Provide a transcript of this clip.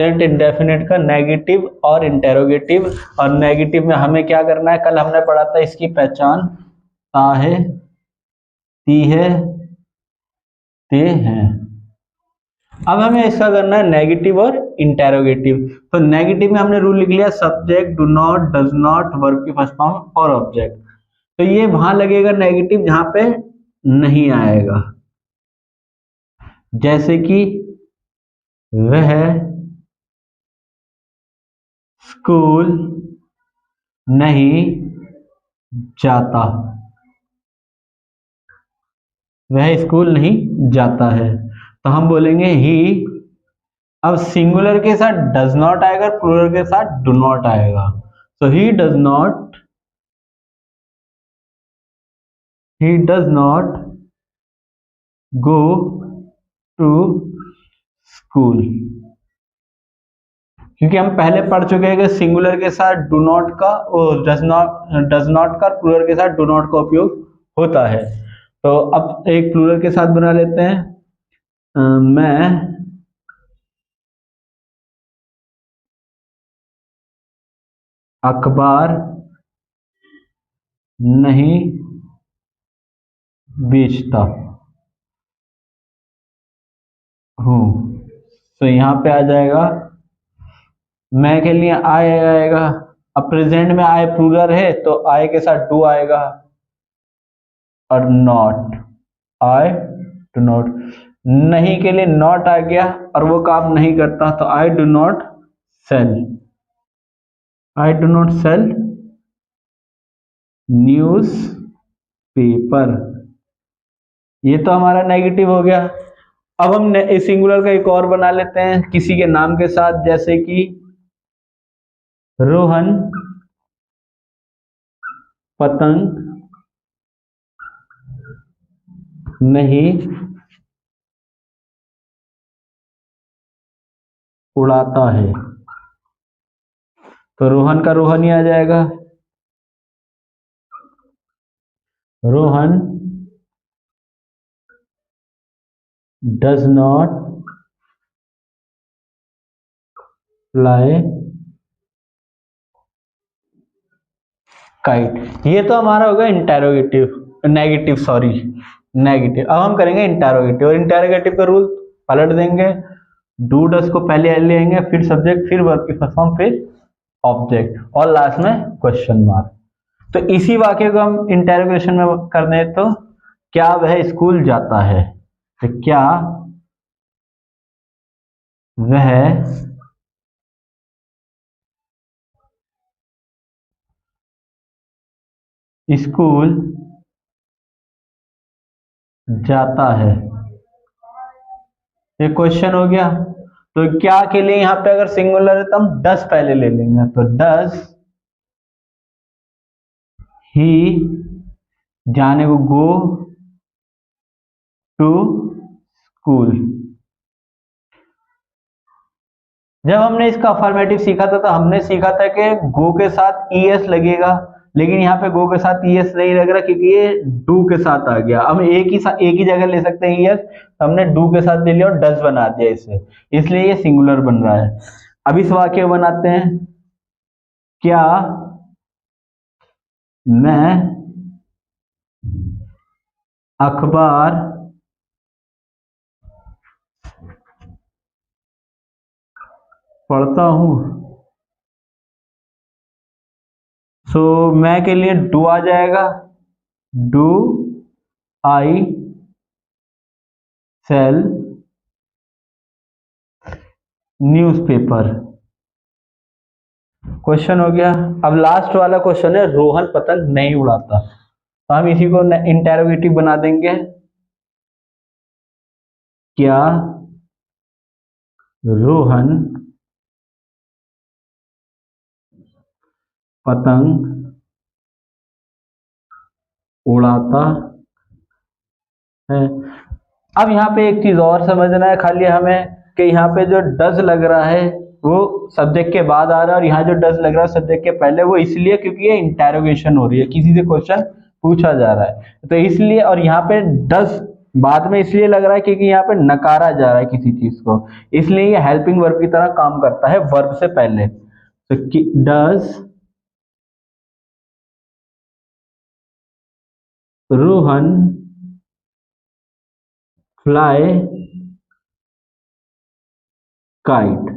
Present indefinite का negative और interrogative, और नेगेटिव में हमें क्या करना है, कल हमने पढ़ा था इसकी पहचान ता है, ती है, ते हैं। अब हमें इसका करना है नेगेटिव और इंटेरोगेटिव। तो नेगेटिव में हमने रूल लिख लिया, subject, do not, does not, verb की फर्स्ट फॉर्म और ऑब्जेक्ट। तो ये वहां लगेगा नेगेटिव जहां पे नहीं आएगा, जैसे कि वह स्कूल नहीं जाता, वह स्कूल नहीं जाता है, तो हम बोलेंगे ही। अब सिंगुलर के साथ डज नॉट आएगा, प्लूरल के साथ डू नॉट आएगा। तो he does not go to school, क्योंकि हम पहले पढ़ चुके हैं कि सिंगुलर के साथ डू नॉट का और डज नॉट का, प्लूरल के साथ डू नॉट का उपयोग होता है। तो अब एक प्लूरल के साथ बना लेते हैं, मैं अखबार नहीं बेचता हूं। तो यहां पे आ जाएगा, मैं के लिए आई आएगा। अब प्रेजेंट में आई प्लूरल है तो आई के साथ डू आएगा, और नॉट, आई डू नॉट। नहीं के लिए नॉट आ गया और वो काम नहीं करता, तो I do not sell, I do not sell newspaper. ये तो हमारा नेगेटिव हो गया। अब हम सिंगुलर का एक और बना लेते हैं किसी के नाम के साथ, जैसे कि रोहन पतंग नहीं उड़ाता है, तो रोहन का रोहन ही आ जाएगा, Rohan does not fly kite. ये तो हमारा होगा इंटेरोगेटिव, नेगेटिव, सॉरी नेगेटिव। अब हम करेंगे इंटेरोगेटिव, और इंटेरोगेटिव का रूल पलट देंगे, डू डस को पहले लेंगे, फिर सब्जेक्ट, फिर वर्ब की फर्स्ट फॉर्म, फिर ऑब्जेक्ट, और लास्ट में क्वेश्चन मार्क। तो इसी वाक्य को हम इंटेरोगेशन में करने हैं, तो क्या वह स्कूल जाता है, तो क्या वह स्कूल जाता है, ये क्वेश्चन हो गया। तो क्या के लिए यहां पे अगर सिंगुलर है तो हम डस पहले ले लेंगे, तो डस ही जाने को गो टू स्कूल। जब हमने इसका अफर्मेटिव सीखा था तो हमने सीखा था कि गो के साथ ईएस लगेगा, लेकिन यहाँ पे गो के साथ ईएस नहीं लग रहा क्योंकि ये डू के साथ आ गया। हम एक ही जगह ले सकते हैं ईएस, तो हमने डू के साथ ले लिया और डस बना दिया इसे, इसलिए ये सिंगुलर बन रहा है। अब इस वाक्य बनाते हैं, क्या मैं अखबार पढ़ता हूं। सो मैं के लिए डू आ जाएगा, do I sell newspaper. Question हो गया। अब लास्ट वाला क्वेश्चन है, रोहन पतंग नहीं उड़ाता, तो हम इसी को इंटेरोगेटिव बना देंगे, क्या रोहन पतंग उड़ाता है। अब यहाँ पे एक चीज और समझना है खाली हमें, कि यहाँ पे जो डज लग रहा है वो सब्जेक्ट के बाद आ रहा है, और यहाँ जो डज लग रहा है सब्जेक्ट के पहले, वो इसलिए क्योंकि ये इंटेरोगेशन हो रही है, किसी से क्वेश्चन पूछा जा रहा है, तो इसलिए। और यहाँ पे डज बाद में इसलिए लग रहा है क्योंकि यहाँ पे नकारा जा रहा है किसी चीज को, इसलिए ये हेल्पिंग वर्ब की तरह काम करता है वर्ब से पहले। तो डज रोहन फ्लाई काइट।